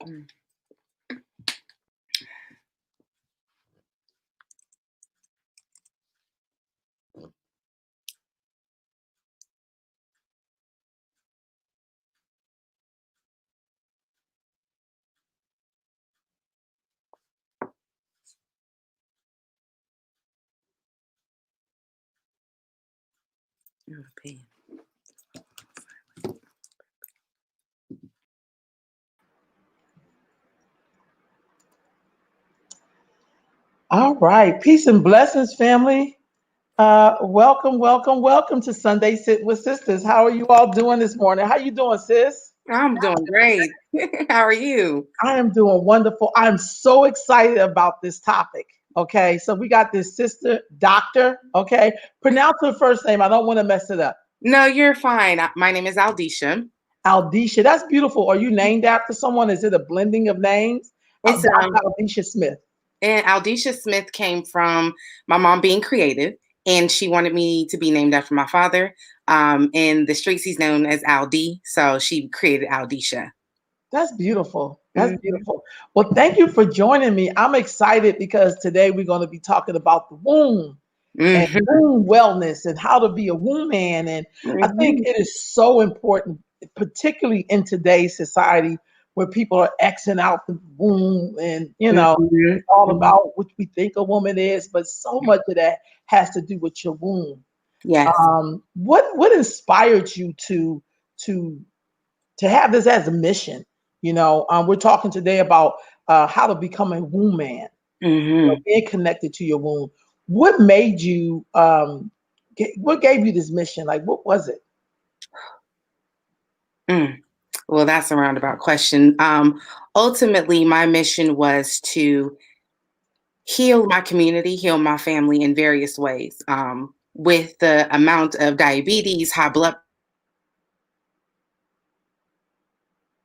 Mm. European. All right. Peace and blessings, family. Welcome to Sunday Sit with Sisters. How are you all doing this morning? How you doing, sis? I'm doing great. How are you? I am doing wonderful. I'm so excited about this topic. Okay, so we got this sister, doctor. Okay, pronounce her first name. I don't want to mess it up. No, you're fine. My name is Aldisha. Aldisha. That's beautiful. Are you named after someone? Is it a blending of names? It's Dr. Aldisha Smith. and Aldisha Smith came from my mom being creative, and she wanted me to be named after my father. In the streets, he's known as Aldi, so she created Aldisha. That's beautiful. That's Mhm. beautiful. Well, thank you for joining me. I'm excited because today we're going to be talking about the womb and Mhm. womb wellness and how to be a womb man. And I think Mhm. it is so important, particularly in today's society where people are Xing out the womb and, Mhm. it's all Mhm. about what we think a woman is, but so much of that has to do with your womb. Yes. What inspired you to to have this as a mission? We're talking today about how to become a womb man, Mhm. being connected to your womb. What made you? What gave you this mission? Like, what was it? Mm. Well, that's a roundabout question. Ultimately, my mission was to heal my community, heal my family in various ways. With the amount of diabetes, high blood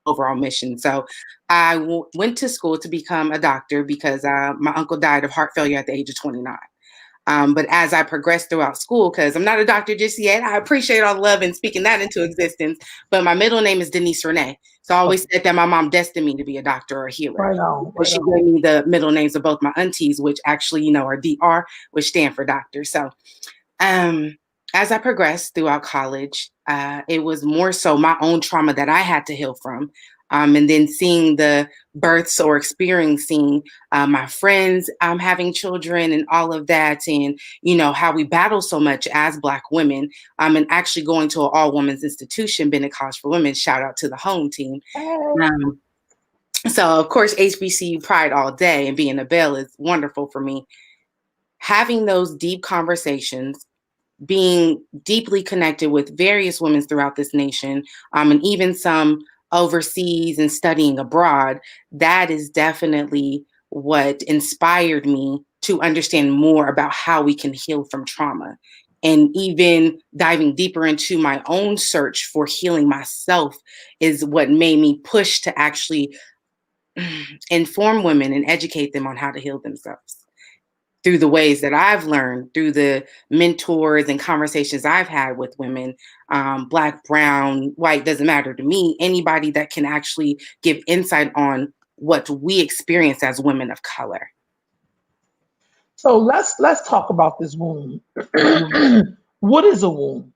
overall mission. So I went to school to become a doctor because my uncle died of heart failure at the age of 29. But as I progressed throughout school, because I'm not a doctor just yet, I appreciate all the love and speaking that into existence. But my middle name is Denise Renee. So I always Okay, said that my mom destined me to be a doctor or a healer. right on, So right she on. gave me the middle names of both my aunties, which actually, are DR, which stand for doctor. So um, as I progressed throughout college, it was more so my own trauma that I had to heal from. And then seeing the births or experiencing my friends having children and all of that, and how we battle so much as Black women, and actually going to an all women's institution, Bennett College for Women. Shout out to the home team. Hey. Um, so, of course, HBCU pride all day, and being a Belle is wonderful for me. Having those deep conversations, being deeply connected with various women throughout this nation, and even some overseas and studying abroad, that is definitely what inspired me to understand more about how we can heal from trauma. And even diving deeper into my own search for healing myself is what made me push to actually inform women and educate them on how to heal themselves through the ways that I've learned, through the mentors and conversations I've had with women, Black, brown, white, doesn't matter to me, anybody that can actually give insight on what we experience as women of color. So let's talk about this womb. What is a womb?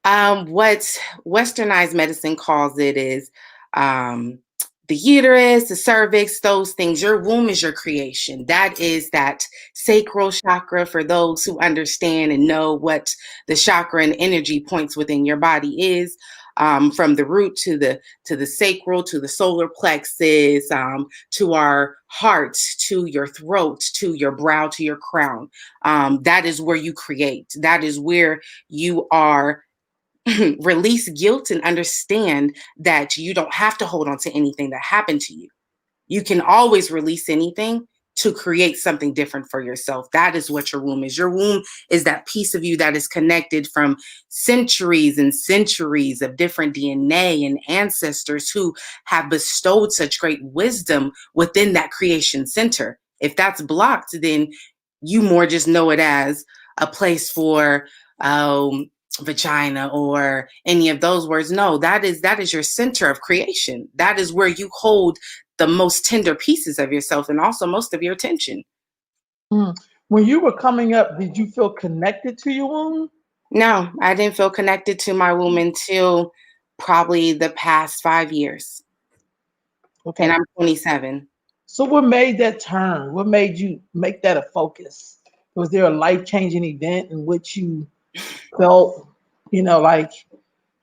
What westernized medicine calls it is um, the uterus, the cervix, those things. Your womb is your creation. That is that sacral chakra for those who understand and know what the chakra and energy points within your body is. From the root to the sacral to the solar plexus, to our hearts, to your throat, to your brow, to your crown. That is where you create. That is where you are release guilt and understand that you don't have to hold on to anything that happened to you. You can always release anything to create something different for yourself. That is what your womb is. Your womb is that piece of you that is connected from centuries and centuries of different DNA and ancestors who have bestowed such great wisdom within that creation center. If that's blocked, then you more just know it as a place for vagina or any of those words. No, that is your center of creation. That is where you hold the most tender pieces of yourself and also most of your attention. Mm. When you were coming up, did you feel connected to your womb? No, I didn't feel connected to my womb until probably the past 5 years. And Okay. I'm 27. So what made that turn? What made you make that a focus? Was there a life-changing event in which you felt, like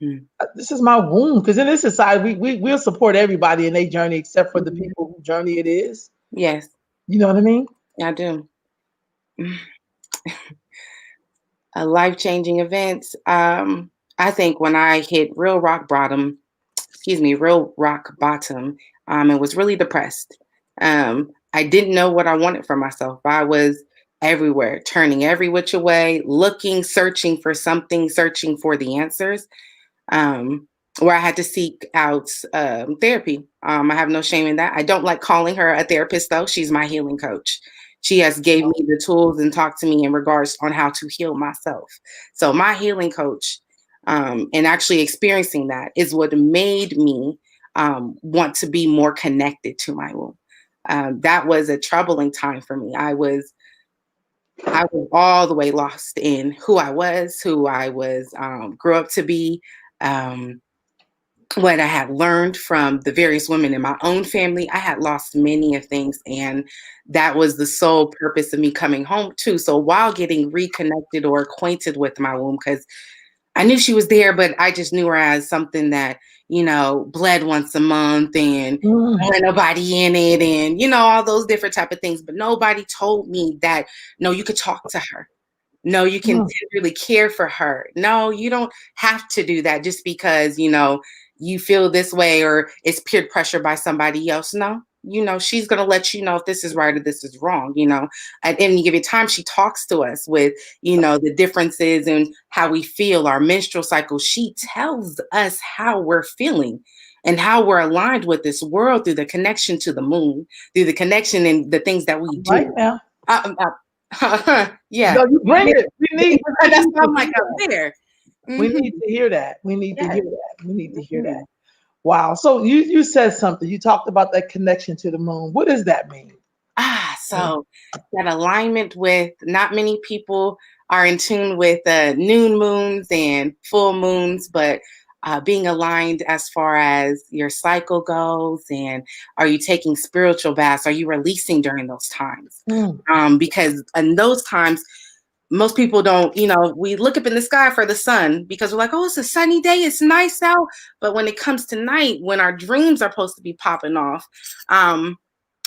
Mm. this is my womb? Because in this society, we'll support everybody in their journey except for the Mhm. people whose journey it is. Yes, You know what I mean? I do. A life-changing events. I think when I hit real rock bottom, and was really depressed. I didn't know what I wanted for myself. I was everywhere, turning every which way, looking, searching for something, searching for the answers. Um, where I had to seek out therapy. I have no shame in that. I don't like calling her a therapist though. She's my healing coach. She has gave me the tools and talked to me in regards on how to heal myself. So my healing coach, and actually experiencing that is what made me want to be more connected to my womb. That was a troubling time for me. I was all the way lost in who I was grew up to be. Um, what I had learned from the various women in my own family, I had lost many of things, and that was the sole purpose of me coming home too. So while getting reconnected or acquainted with my womb, because I knew she was there, but I just knew her as something that, bled once a month and Mm, there ain't nobody in it and, all those different type of things. But nobody told me that, no, you could talk to her. No, you can mm. really care for her. No, you don't have to do that just because, you feel this way or it's peer pressure by somebody else. No, she's going to let you know if this is right or this is wrong. At any given time, she talks to us with, the differences and how we feel, our menstrual cycle. She tells us how we're feeling and how we're aligned with this world through the connection to the moon, through the connection and the things that we Right do. now. Yeah. No, you bring it. We That's need why to I'm like, hear I'm that. there. We Mhm. need to hear that. We need to Yes. hear that. We need to hear that. Mhm. Wow. So you said something. You talked about that connection to the moon. What does that mean? So that alignment with not many people are in tune with noon moons and full moons, but being aligned as far as your cycle goes, and are you taking spiritual baths? Are you releasing during those times? Mm, Because in those times, most people don't, we look up in the sky for the sun because we're like, oh, it's a sunny day, it's nice out. But when it comes to night, when our dreams are supposed to be popping off, um,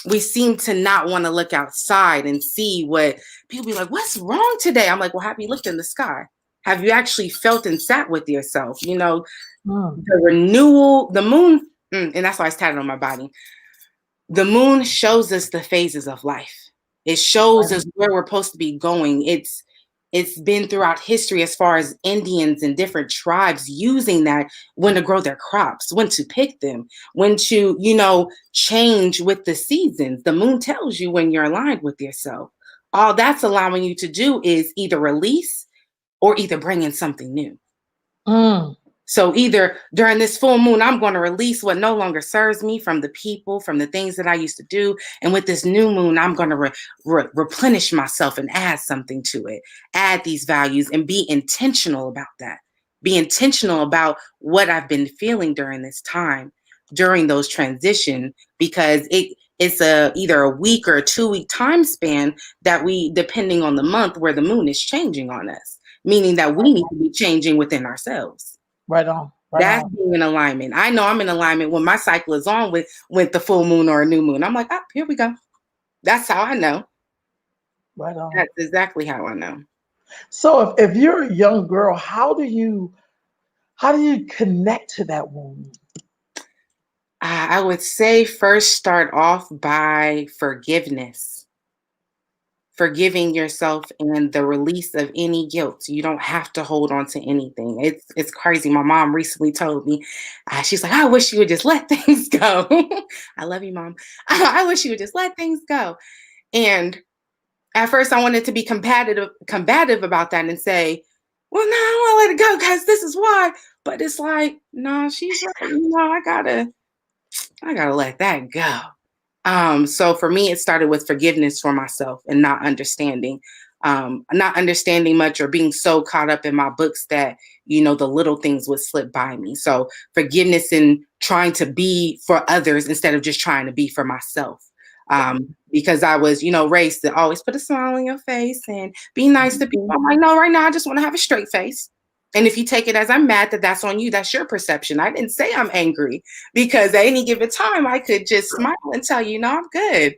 we seem to not want to look outside and see what people be like, what's wrong today? I'm like, well, have you looked in the sky? Have you actually felt and sat with yourself? mm. The renewal, the moon, and that's why it's tatted on my body. The moon shows us the phases of life. It shows us where we're supposed to be going. It's been throughout history as far as Indians and different tribes using that when to grow their crops, when to pick them, when to, change with the seasons. The moon tells you when you're aligned with yourself. All that's allowing you to do is either release or either bring in something new. Mm. So either during this full moon, I'm going to release what no longer serves me from the people, from the things that I used to do. And with this new moon, I'm going to replenish myself and add something to it, add these values and be intentional about that. Be intentional about what I've been feeling during this time, during those transition, because it's either a week or a 2 week time span that we, depending on the month where the moon is changing on us, meaning that we need to be changing within ourselves. Right on. Right That's on. being in alignment. I know I'm in alignment when my cycle is on with the full moon or a new moon. I'm like, oh, here we go. That's how I know. Right on. That's exactly how I know. So if you're a young girl, how do you connect to that womb? I would say first start off by forgiveness, forgiving yourself and the release of any guilt. You don't have to hold on to anything. It's crazy. My mom recently told me, she's like, I wish you would just let things go. I love you, mom. I wish you would just let things go. And at first I wanted to be combative about that and say, well, no, I want to let it go because this is why. But it's like, no, she's right. I gotta let that go. So for me, it started with forgiveness for myself and not understanding much or being so caught up in my books that, the little things would slip by me. So forgiveness and trying to be for others instead of just trying to be for myself. Because I was, raised to always put a smile on your face and be nice to people. Mhm. I'm like, no, right now I just want to have a straight face. And if you take it as I'm mad, that's on you. That's your perception. I didn't say I'm angry because at any given time I could just smile and tell you, no, I'm good.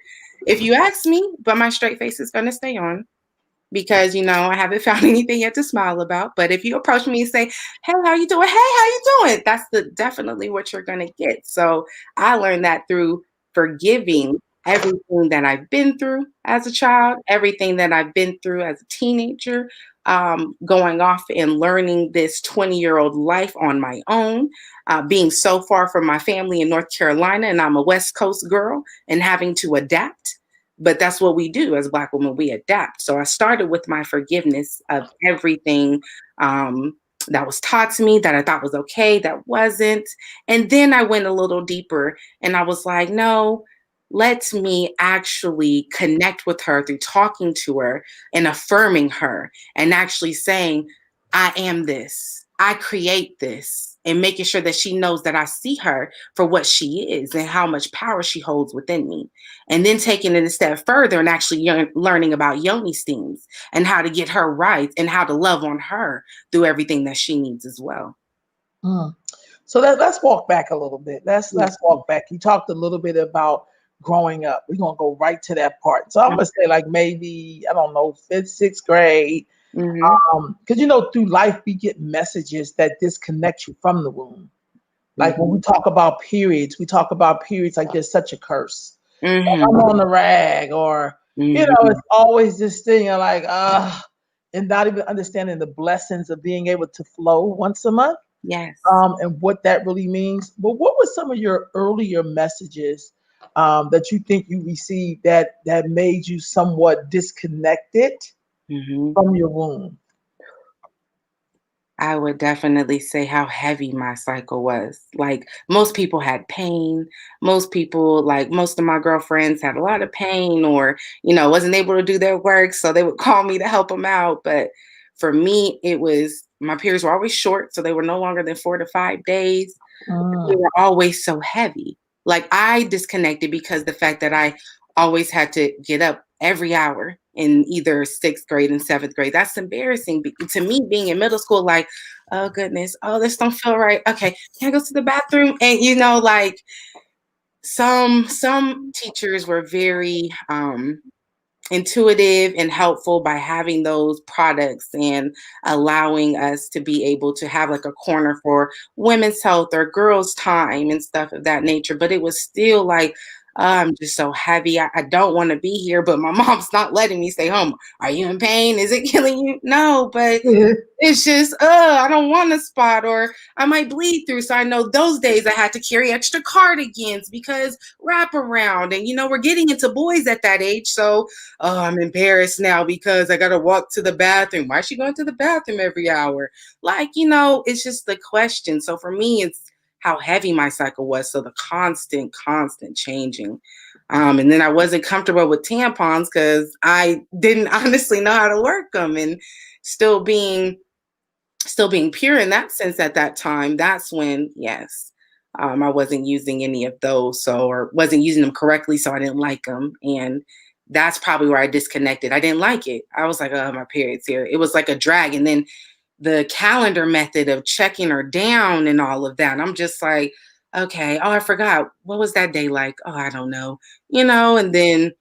If you ask me, but my straight face is going to stay on because I haven't found anything yet to smile about. But if you approach me and say, "Hey, how you doing? Hey, how you doing?" That's definitely what you're going to get. So I learned that through forgiving everything that I've been through as a child, everything that I've been through as a teenager, going off and learning this 20-year-old life on my own, being so far from my family in North Carolina, and I'm a West Coast girl, and having to adapt. But that's what we do as Black women, we adapt. So I started with my forgiveness of everything that was taught to me that I thought was okay, that wasn't. And then I went a little deeper and I was like, no, let me actually connect with her through talking to her and affirming her and actually saying, I am this, I create this, and making sure that she knows that I see her for what she is and how much power she holds within me. And then taking it a step further and actually learning about Yoni steams and how to get her right and how to love on her through everything that she needs as well. Mm. So let's walk back a little bit. Let's Mhm. walk back. You talked a little bit about growing up. We're gonna go right to that part. So I'm gonna say like maybe I don't know, fifth, sixth grade. Mhm. Because through life we get messages that disconnect you from the womb. Like when we Mhm. talk about periods, we talk about periods like there's such a curse. Like I'm Mhm. on the rag, or it's Mhm. always this thing of like, and not even understanding the blessings of being able to flow once a month, Yes. and what that really means. But what were some of your earlier messages that you think you received that made you somewhat disconnected Mhm. from your womb? I would definitely say how heavy my cycle was. Like most people had pain. Most people, like most of my girlfriends, had a lot of pain or, wasn't able to do their work. So they would call me to help them out. But for me, it was my periods were always short. So they were no longer than 4 to 5 days. They Mm, were always so heavy. Like I disconnected because the fact that I always had to get up every hour in either sixth grade and seventh grade. That's embarrassing to me being in middle school, like, oh goodness, oh, this don't feel right. Okay, can I go to the bathroom? And like some teachers were very intuitive and helpful by having those products and allowing us to be able to have like a corner for women's health or girls' time and stuff of that nature. But it was still like, I'm just so heavy. I don't want to be here, but my mom's not letting me stay home. Are you in pain? Is it killing you? No, but it's just, I don't want a spot or I might bleed through. So I know those days I had to carry extra cardigans because wraparound. And, we're getting into boys at that age. So, oh, I'm embarrassed now because I got to walk to the bathroom. Why is she going to the bathroom every hour? Like, it's just the question. So for me, it's how heavy my cycle was. So the constant changing. And then I wasn't comfortable with tampons because I didn't honestly know how to work them and still being pure in that sense at that time, that's when, yes, I wasn't using any of those, or wasn't using them correctly, so I didn't like them. And that's probably where I disconnected. I didn't like it. I was like, oh, my period's here. It was like a drag. And then the calendar method of checking her down and all of that, I'm just like, okay, oh, I forgot. What was that day like? Oh, I don't know. And then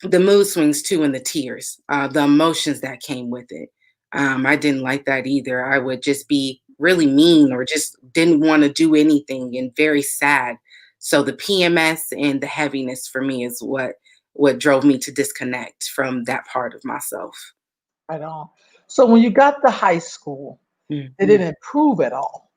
the mood swings too and the tears, the emotions that came with it. I didn't like that either. I would just be really mean or just didn't want to do anything and very sad. So the PMS and the heaviness for me is what drove me to disconnect from that part of myself. right on. So when you got to high school, did Mhm. it improve at all?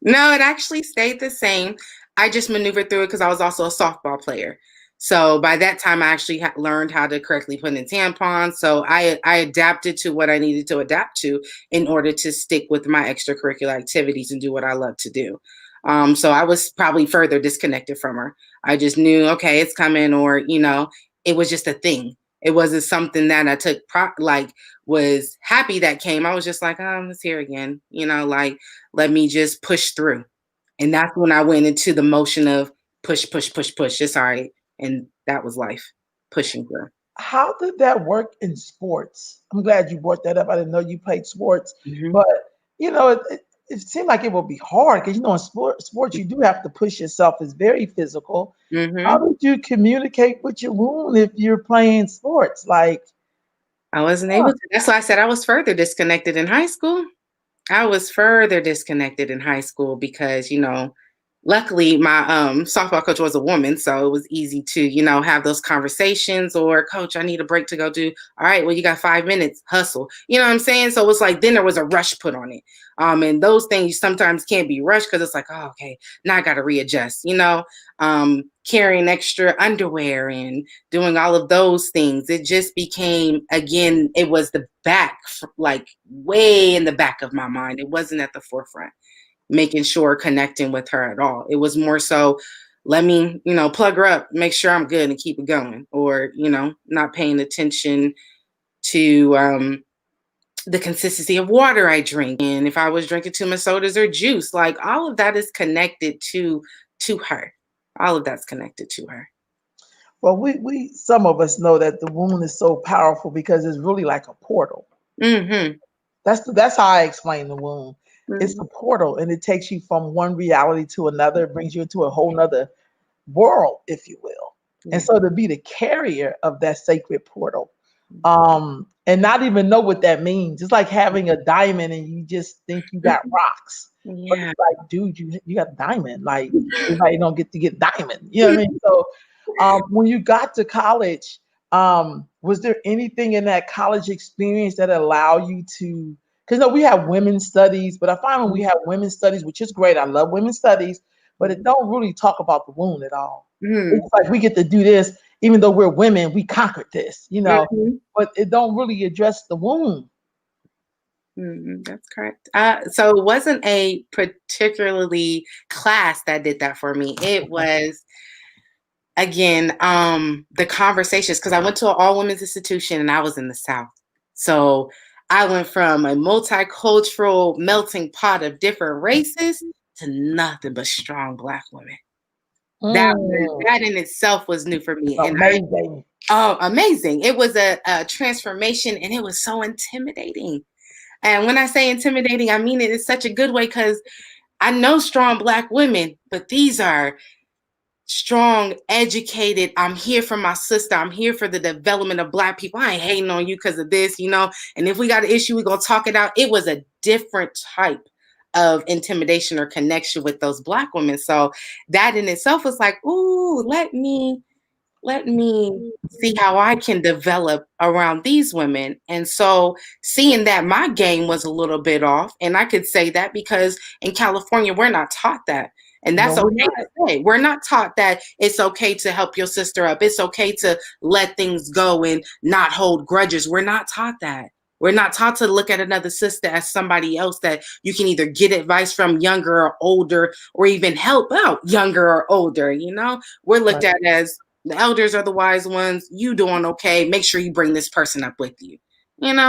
No, it actually stayed the same. I just maneuvered through it because I was also a softball player. So by that time, I actually learned how to correctly put in tampons. So I adapted to what I needed to adapt to in order to stick with my extracurricular activities and do what I love to do. So I was probably further disconnected from her. I just knew, okay, it's coming, or it was just a thing. It wasn't something that I took like was happy that came. I was just like, oh, it's here again. Like let me just push through. And that's when I went into the motion of push, push, push, push. It's all right. And that was life, pushing through. How did that work in sports? I'm glad you brought that up. I didn't know you played sports, Mhm, but it seemed like it would be hard because in sports you do have to push yourself. It's very physical. How mhm. did you communicate with your wound if you're playing sports? Like, I wasn't huh, able to. That's why I said I was further disconnected in high school. I was further disconnected in high school because, luckily my softball coach was a woman, so it was easy to, have those conversations, or coach, I need a break to go do. All right, well, you got 5 minutes, hustle. You know what I'm saying? So it's like then there was a rush put on it. And those things sometimes can't be rushed because it's like, oh, okay, now I gotta readjust, carrying extra underwear and doing all of those things. It just became, again, it was the back, like way in the back of my mind. It wasn't at the forefront, making sure connecting with her at all. It was more so, let me, plug her up, make sure I'm good and keep it going, or, not paying attention to the consistency of water I drink, and if I was drinking too much sodas or juice. Like all of that is connected to her. All of that's connected to her. well, we some of us know that the wound is so powerful because it's really like a portal. Mm-hmm. That's how I explain the wound. It's Mm-hmm. a portal, and it takes you from one reality to another. It brings you into a whole nother world, if you will. And Yeah. so to be the carrier of that sacred portal, and not even know what that means. It's like having a diamond and you just think you got rocks. But Yeah. it's like, dude, you got a diamond. Like everybody don't get to get diamond. You know what I mean? So when you got to college, was there anything in that college experience that allowed you to? Because no, we have women's studies, but I find when we have women's studies, which is great, I love women's studies, but it don't really talk about the wound at all. It's Mm-hmm. like we get to do this, even though we're women, we conquered this, Mm-hmm. but it don't really address the wound. That's correct. So it wasn't a particularly class that did that for me. It was, again, the conversations, because I went to an all women's institution and I was in the South. So I went from a multicultural melting pot of different races to nothing but strong Black women. Mm, That in itself was new for me. And amazing. amazing. It was a transformation, and it was so intimidating. And when I say intimidating, I mean it in such a good way, because I know strong Black women, but these are strong, educated. I'm here for my sister. I'm here for the development of Black people. I ain't hating on you because of this, And if we got an issue, we're going to talk it out. It was a different type of intimidation or connection with those Black women. So that in itself was like, ooh, let me see how I can develop around these women. And so seeing that my game was a little bit off, and I could say that because in California, we're not taught that. And No, that's we're okay not. to say. We're not taught that it's okay to help your sister up. It's okay to let things go and not hold grudges. We're not taught that. We're not taught to look at another sister as somebody else that you can either get advice from, younger or older, or even help out, younger or older. We're looked Right. at as the elders are the wise ones. You doing okay? Make sure you bring this person up with you.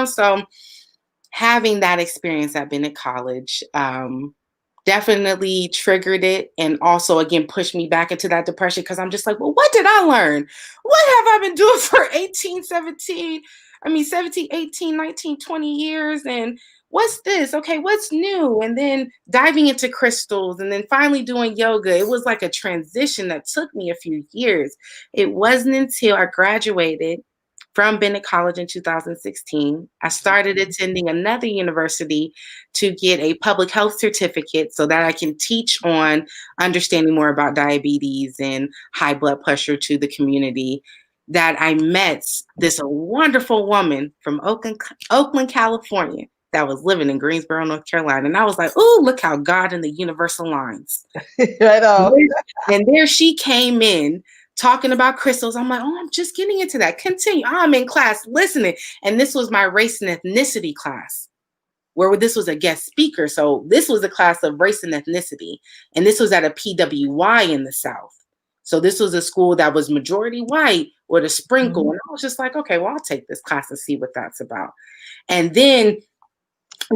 So having that experience at Bennett College definitely triggered it, and also again pushed me back into that depression, because I'm just like, well, what did I learn? What have I been doing for 17, 18, 19, 20 years? And what's this? Okay, what's new? And then diving into crystals, and then finally doing yoga. It was like a transition that took me a few years. It wasn't until I graduated from Bennett College in 2016. I started attending another university to get a public health certificate so that I can teach on understanding more about diabetes and high blood pressure to the community. That I met this wonderful woman from Oakland, California, that was living in Greensboro, North Carolina. And I was like, oh, look how God and the universe aligns. Right on. And there she came in talking about crystals. I'm like, oh, I'm just getting into that. Continue. I'm in class listening. And this was my race and ethnicity class, where this was a guest speaker. So this was a class of race and ethnicity. And this was at a PWY in the South. So this was a school that was majority white with a sprinkle. Mhm. And I was just like, okay, well, I'll take this class and see what that's about. And then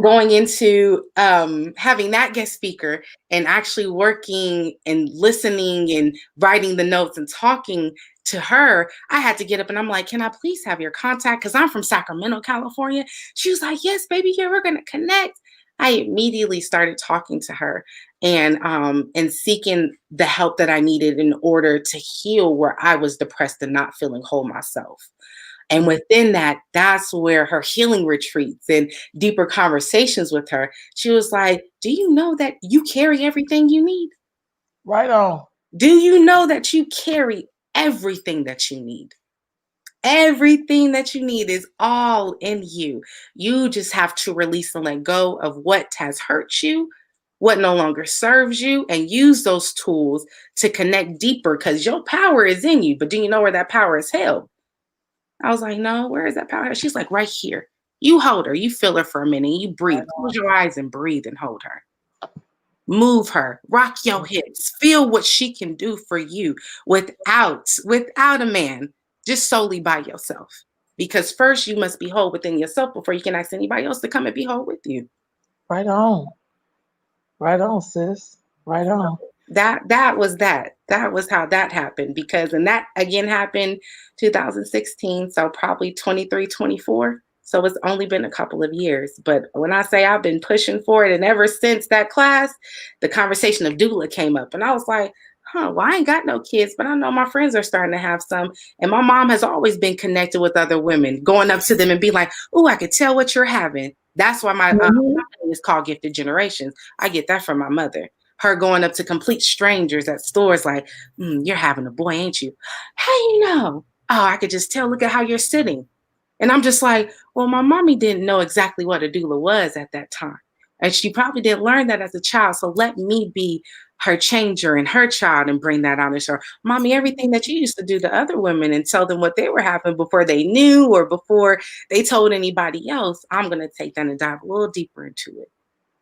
going into having that guest speaker and actually working and listening and writing the notes and talking to her, I had to get up and I'm like, can I please have your contact? Because I'm from Sacramento, California. She was like, yes, baby, yeah, we're going to connect. I immediately started talking to her and seeking the help that I needed in order to heal where I was depressed and not feeling whole myself. And within that, that's where her healing retreats and deeper conversations with her, she was like, do you know that you carry everything you need? Right on. Do you know that you carry everything that you need? Everything that you need is all in you. You just have to release and let go of what has hurt you, what no longer serves you, and use those tools to connect deeper because your power is in you. But do you know where that power is held? I was like, no, where is that power? She's like, right here. You hold her, you feel her for a minute, you breathe. Right Close your eyes and breathe and hold her. Move her, rock your hips, feel what she can do for you without a man, just solely by yourself. Because first you must be whole within yourself before you can ask anybody else to come and be whole with you. Right on. Right on, sis. Right on. That was that. That was how that happened. Because and that again happened 2016, so probably 23, 24. So it's only been a couple of years. But when I say I've been pushing for it, and ever since that class, the conversation of doula came up. And I was like, well, I ain't got no kids, but I know my friends are starting to have some. And my mom has always been connected with other women, going up to them and be like, oh, I could tell what you're having. That's why my Mhm. company is called Gifted Generations. I get that from my mother. Her going up to complete strangers at stores like, you're having a boy, ain't you? How you know? Oh, I could just tell. Look at how you're sitting. And I'm just like, well, my mommy didn't know exactly what a doula was at that time. And she probably didn't learn that as a child. So let me be her changer and her child and bring that on and show her, mommy, everything that you used to do to other women and tell them what they were having before they knew or before they told anybody else, I'm going to take that and dive a little deeper into it.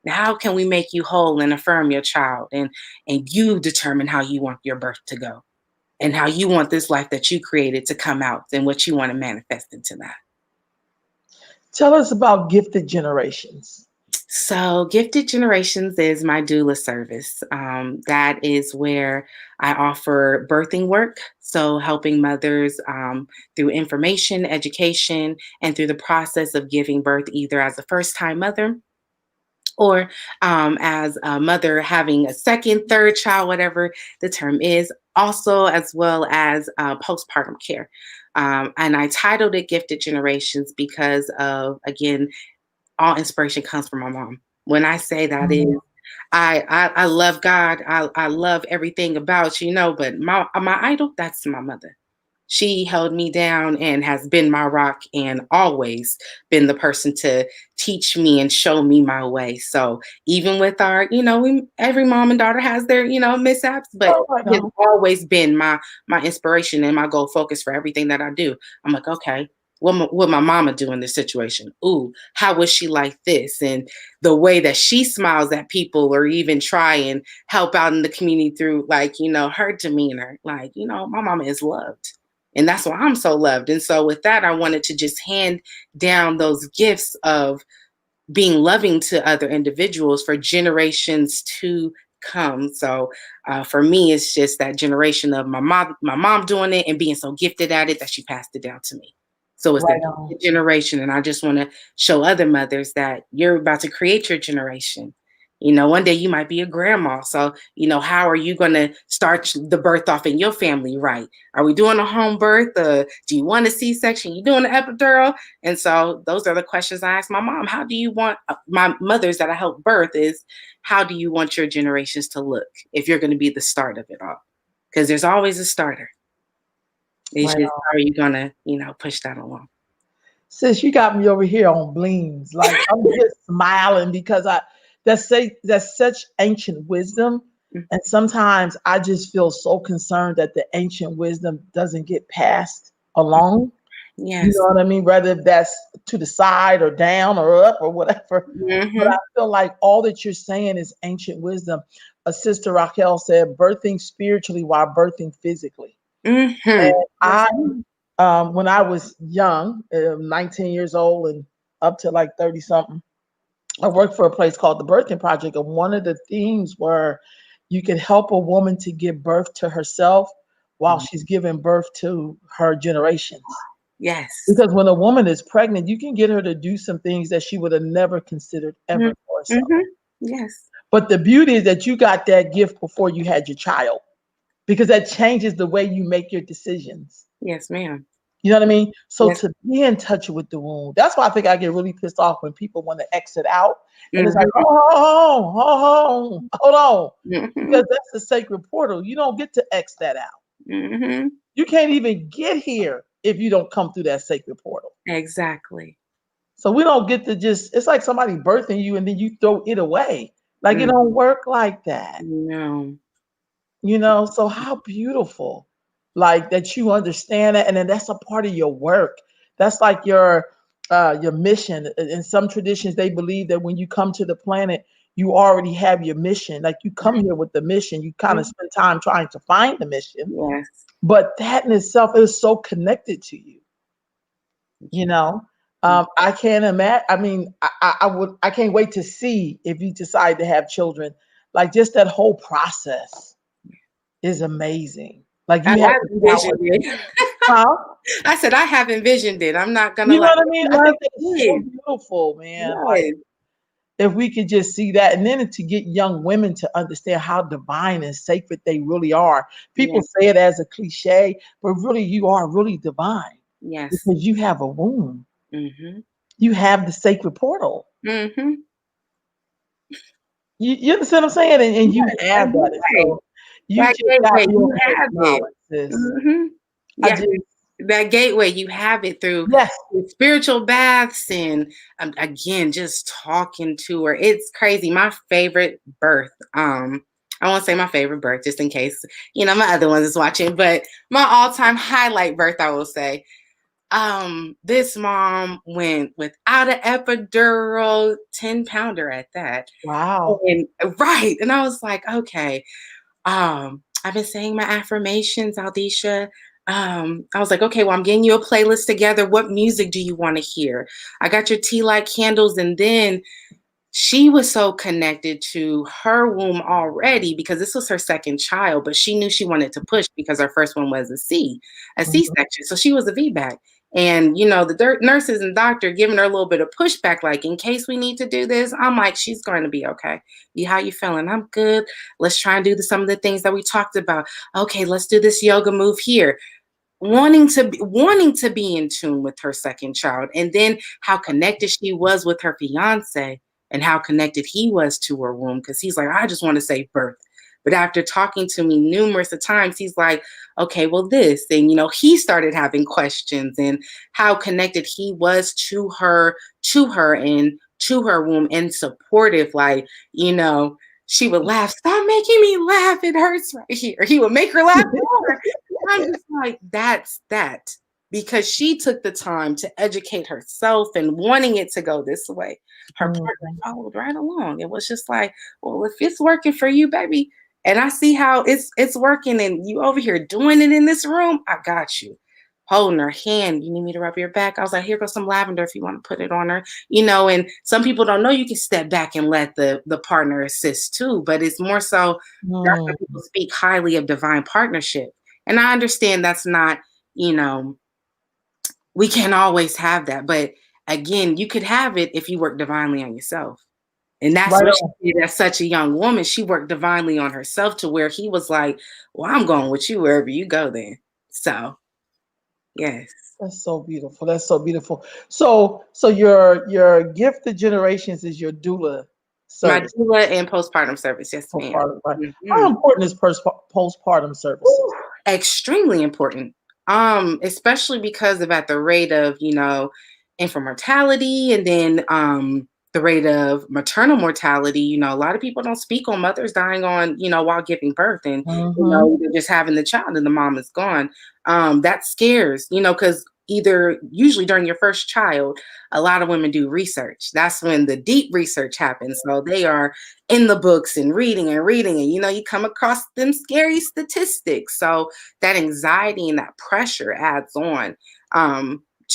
Now, how can we make you whole and affirm your child and you determine how you want your birth to go and how you want this life that you created to come out and what you want to manifest into that. Tell us about Gifted Generations. So, Gifted Generations is my doula service. That is where I offer birthing work. So, helping mothers through information, education, and through the process of giving birth, either as a first time mother or as a mother having a second, third child, whatever the term is, also as well as postpartum care. And I titled it Gifted Generations because of, again, all inspiration comes from my mom. When I say that is, Mhm. I love God. I love everything about but my idol, that's my mother. She held me down and has been my rock and always been the person to teach me and show me my way. So even with our, every mom and daughter has their, mishaps, but Oh, right she has on. always been my inspiration and my goal focus for everything that I do. I'm like, okay, what my mama do in this situation? Ooh, how was she like this? And the way that she smiles at people or even try and help out in the community through her demeanor. My mama is loved. And that's why I'm so loved. And so with that, I wanted to just hand down those gifts of being loving to other individuals for generations to come. So for me, it's just that generation of my mom doing it and being so gifted at it that she passed it down to me. So it's Right that on. generation. And I just want to show other mothers that you're about to create your generation. One day you might be a grandma. So, how are you going to start the birth off in your family, right? Are we doing a home birth? Do you want a C-section? You doing an epidural? And so those are the questions I ask my mom. How do you want my mothers that I help birth is how do you want your generations to look if you're going to be the start of it all? Because there's always a starter. It's Right just on. how are you going to, push that along? Sis, you got me over here on blings. Like I'm just smiling because that's such ancient wisdom. Mm. And sometimes I just feel so concerned that the ancient wisdom doesn't get passed along. You know Yes. what I mean? Whether that's to the side or down or up or whatever. But I Mhm. feel like all that you're saying is ancient wisdom. A sister Raquel said, birthing spiritually while birthing physically. Mhm. And Yes. I, when I was young, 19 years old and up to like 30 something, I worked for a place called the Birthing Project. And one of the themes were you could help a woman to give birth to herself while Mm. she's giving birth to her generations. Yes. Because when a woman is pregnant, you can get her to do some things that she would have never considered Mm. ever for herself. Mhm. Yes. But the beauty is that you got that gift before you had your child, because that changes the way you make your decisions. Yes, ma'am. You know what I mean? So Yes. to be in touch with the womb, that's why I think I get really pissed off when people want to exit out. And it's like, Mhm. hold on. Mhm. Because that's the sacred portal. You don't get to X that out. Mhm. You can't even get here if you don't come through that sacred portal. Exactly. So we don't get to just, it's like somebody birthing you and then you throw it away. Like it Mm. don't work like that. No. So how beautiful, like that you understand it, and then that's a part of your work. That's like your mission. In some traditions, they believe that when you come to the planet, you already have your mission. Like you come here with the mission, you kind of Mhm. spend time trying to find the mission, Yes. but that in itself is so connected to you. You know, Mm. I can't imagine. I mean, I would. I can't wait to see if you decide to have children. Like just that whole process is amazing. Like I you have have the power. envisioned it. Huh? I said I have envisioned it. I'm not gonna You know lie. what I mean? I Love think that is so kids. beautiful, man. Like Yes. if we could just see that, and then to get young women to understand how divine and sacred they really are. People Yes. say it as a cliche, but really, you are really divine Yes. because you have a womb. Mhm. You have the sacred portal. Mhm. You understand what I'm saying? And you Yes. That have that. And gateway. so you That just got gateway. to You be have it. acknowledged, sis. Mhm. I Yeah. just, That gateway. You have it through yes. spiritual baths and again, just talking to her. It's crazy. My favorite birth. I won't say my favorite birth, just in case my other ones is watching. But my all-time highlight birth, I will say. This mom went without an epidural, 10-pounder at that. Wow. And right. And I was like, okay. I've been saying my affirmations, Aldisha. I was like, okay, well, I'm getting you a playlist together. What music do you want to hear? I got your tea light candles. And then she was so connected to her womb already because this was her second child, but she knew she wanted to push because her first one was a Mhm. C-section. So she was a VBAC. And, the nurses and doctor giving her a little bit of pushback, like, in case we need to do this, I'm like, she's going to be okay. How you feeling? I'm good. Let's try and do some of the things that we talked about. Okay, let's do this yoga move here. Wanting to be in tune with her second child, and then how connected she was with her fiance and how connected he was to her womb, because he's like, I just want to say birth. But after talking to me numerous of times, he's like, okay, well, this. And he started having questions and how connected he was to her and to her womb, and supportive, like, she would laugh, stop making me laugh, it hurts right here. He would make her laugh more. I'm just like, that's that. Because she took the time to educate herself and wanting it to go this way. Her partner Mhm. followed right along. It was just like, well, if it's working for you, baby, and I see how it's working, and you over here doing it in this room, I got you. Holding her hand, you need me to rub your back? I was like, here goes some lavender if you want to put it on her. And some people don't know you can step back and let the partner assist too, but it's more so that's why Mm. people speak highly of divine partnership. And I understand that's not, you know, we can't always have that. But again, you could have it if you work divinely on yourself. And that's Right what she on. did as such a young woman. She worked divinely on herself to where he was like, well, I'm going with you wherever you go then. So, yes. That's so beautiful. That's so beautiful. So your gift to generations is your doula My service. doula and postpartum service. Yes, ma'am. Postpartum, right? How Mhm. important is postpartum services? Ooh, extremely important. Especially because of at the rate of, infant mortality, and then the rate of maternal mortality, a lot of people don't speak on mothers dying on, while giving birth and, Mhm. they're just having the child and the mom is gone. That scares, because either usually during your first child, a lot of women do research. That's when the deep research happens. So they are in the books and reading, and you come across them scary statistics. So that anxiety and that pressure adds on.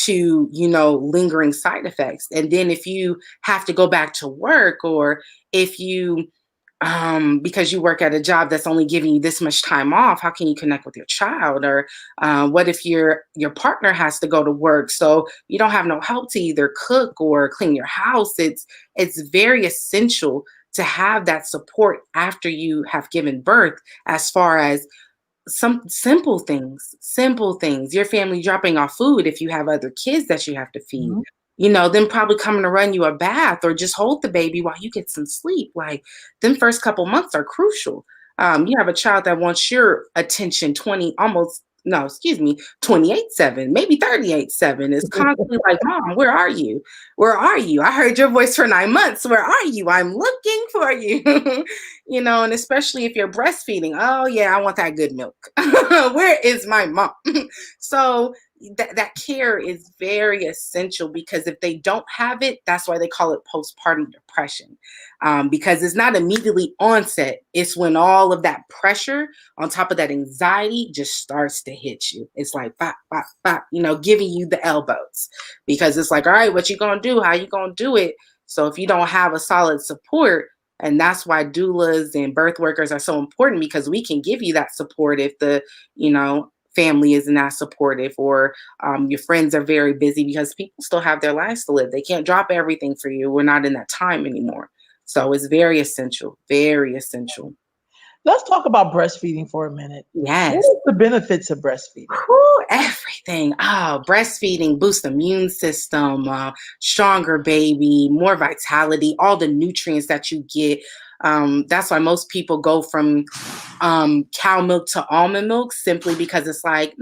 To lingering side effects, and then if you have to go back to work, or if you because you work at a job that's only giving you this much time off, how can you connect with your child? Or what if your partner has to go to work, so you don't have no help to either cook or clean your house? It's very essential to have that support after you have given birth, as far as some simple things, your family dropping off food if you have other kids that you have to feed, Mhm. them probably coming to run you a bath or just hold the baby while you get some sleep. Like, them first couple months are crucial. You have a child that wants your attention 20, almost, no, excuse me, 28/7, maybe 38/7, is constantly like, Mom, where are you? Where are you? I heard your voice for 9 months. Where are you? I'm looking for you. And especially if you're breastfeeding, oh yeah, I want that good milk. Where is my mom? So that care is very essential, because if they don't have it, that's why they call it postpartum depression. Because it's not immediately onset, it's when all of that pressure on top of that anxiety just starts to hit you. It's like bop, bop, bop, giving you the elbows, because it's like, all right, what you gonna do? How you gonna do it? So if you don't have a solid support, and that's why doulas and birth workers are so important, because we can give you that support if the, family isn't that supportive, or your friends are very busy, because people still have their lives to live. They can't drop everything for you. We're not in that time anymore. So it's very essential, very essential. Let's talk about breastfeeding for a minute. What Yes. are the benefits of breastfeeding? Whew, everything. Oh, breastfeeding boosts immune system, stronger baby, more vitality, all the nutrients that you get. That's why most people go from cow milk to almond milk, simply because it's like,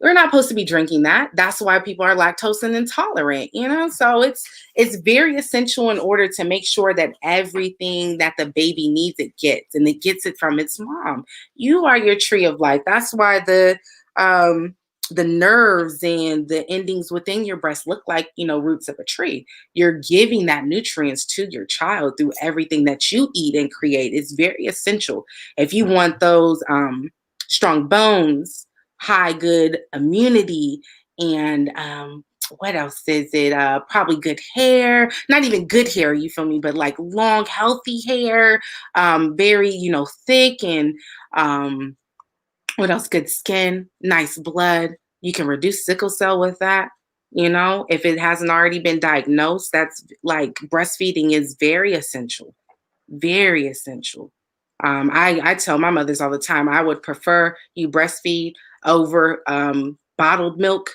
we're not supposed to be drinking that. That's why people are lactose intolerant. So it's very essential in order to make sure that everything that the baby needs, it gets, and it gets it from its mom. You are your tree of life. That's why um the nerves and the endings within your breast look like, roots of a tree. You're giving that nutrients to your child through everything that you eat and create. It's very essential. If you want those strong bones, high good immunity, and what else is it? Probably good hair. Not even good hair, you feel me, but like long, healthy hair, very, thick, and um, what else? Good skin, nice blood. You can reduce sickle cell with that. If it hasn't already been diagnosed, that's like, breastfeeding is very essential, very essential. I tell my mothers all the time, I would prefer you breastfeed over bottled milk,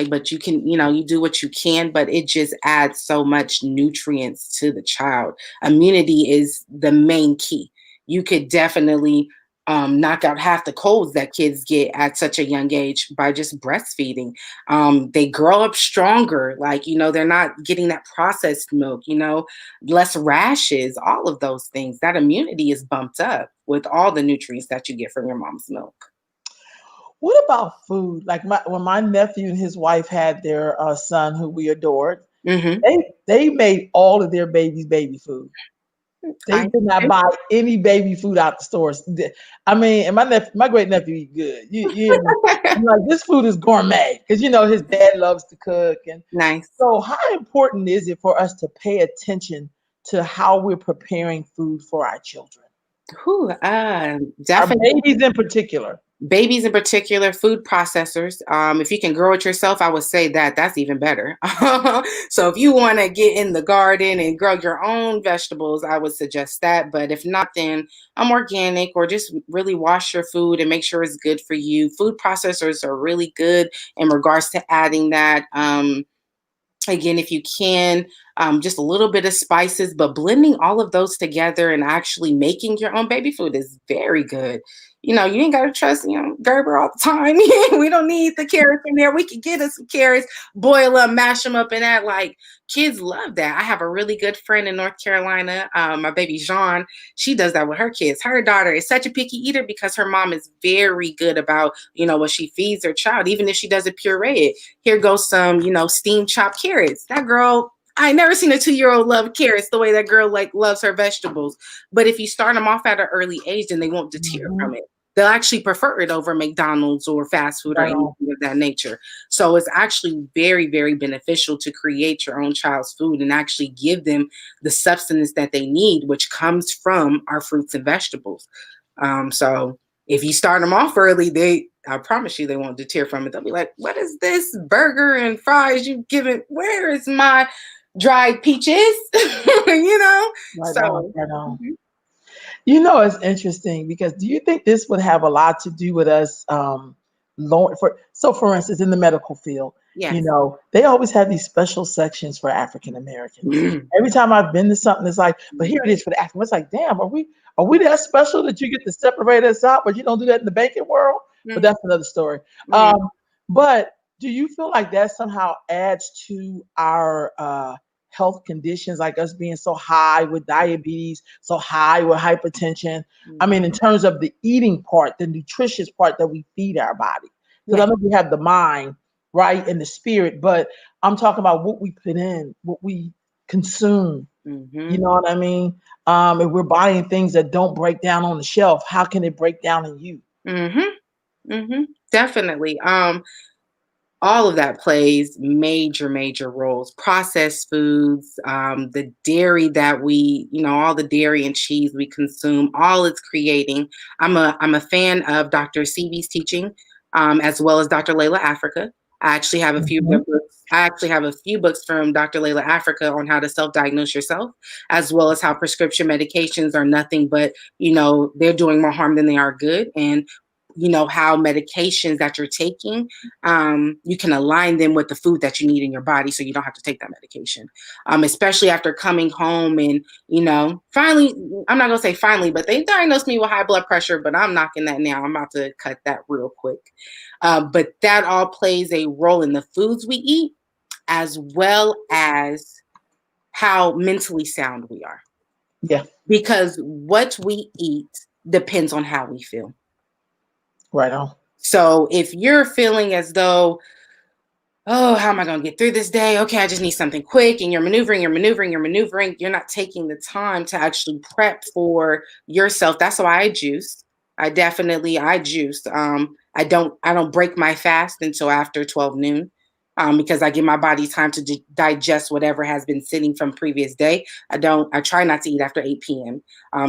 but you do what you can, but it just adds so much nutrients to the child. Immunity is the main key. You could definitely knock out half the colds that kids get at such a young age by just breastfeeding. They grow up stronger, like, they're not getting that processed milk, less rashes, all of those things. That immunity is bumped up with all the nutrients that you get from your mom's milk. What about food? Like when my nephew and his wife had their son, who we adored, Hmm. they made all of their babies baby food. They I did not buy any baby food out the stores. I mean, and my great nephew eat good. You hear me? I'm like, this food is gourmet, because his dad loves to cook. And Nice. so, how important is it for us to pay attention to how we're preparing food for our children, Whew, our definitely. babies in particular? Babies in particular, food processors. If you can grow it yourself, I would say that that's even better. So if you want to get in the garden and grow your own vegetables, I would suggest that. But if not, then organic, or just really wash your food and make sure it's good for you. Food processors are really good in regards to adding that. Again, if you can, just a little bit of spices, but blending all of those together and actually making your own baby food is very good. You ain't gotta trust, Gerber all the time. We don't need the carrots in there. We can get us some carrots, boil them, mash them up, and that. Like, kids love that. I have a really good friend in North Carolina. My baby Jean, she does that with her kids. Her daughter is such a picky eater because her mom is very good about, what she feeds her child. Even if she doesn't puree it, here goes some, steamed chopped carrots. That girl, I ain't never seen a 2-year-old love carrots the way that girl like loves her vegetables. But if you start them off at an early age, then they won't deter from it. They'll actually prefer it over McDonald's or fast food or anything of that nature. So it's actually very, very beneficial to create your own child's food and actually give them the substance that they need, which comes from our fruits and vegetables. So if you start them off early, I promise you they won't deter from it. They'll be like, what is this burger and fries you giving? Where is my dried peaches? Right So on. It's interesting because do you think this would have a lot to do with us for instance, in the medical field, yes. They always have these special sections for African Americans. Every time I've been to something, it's like, but here it is for the African. It's like, damn, are we that special that you get to separate us out, but you don't do that in the banking world? But that's another story. But do you feel like that somehow adds to our health conditions, like us being so high with diabetes, so high with hypertension? I mean, in terms of the eating part, the nutritious part that we feed our body. Because I know we have the mind, right, and the spirit, but I'm talking about what we put in, what we consume. You know what I mean? If we're buying things that don't break down on the shelf, how can it break down in you? Definitely. All of that plays major, major roles. Processed foods, the dairy that all the dairy and cheese we consume, all it's creating. I'm a fan of Dr. Seavey's teaching, as well as Dr. Layla Africa. I actually have a few books. I actually have a few books from Dr. Layla Africa on how to self-diagnose yourself, as well as how prescription medications are nothing but, they're doing more harm than they are good. And how medications that you're taking, you can align them with the food that you need in your body so you don't have to take that medication. Especially after coming home and, finally, I'm not going to say finally, but they diagnosed me with high blood pressure, but I'm knocking that now. I'm about to cut that real quick. But that all plays a role in the foods we eat, as well as how mentally sound we are. Yeah. Because what we eat depends on how we feel. Right on. So if you're feeling as though, oh, how am I going to get through this day? Okay, I just need something quick, and you're maneuvering, you're not taking the time to actually prep for yourself. That's why I juice. I juice. I don't break my fast until after 12 noon. Because I give my body time to digest whatever has been sitting from previous day. I try not to eat after 8 p.m.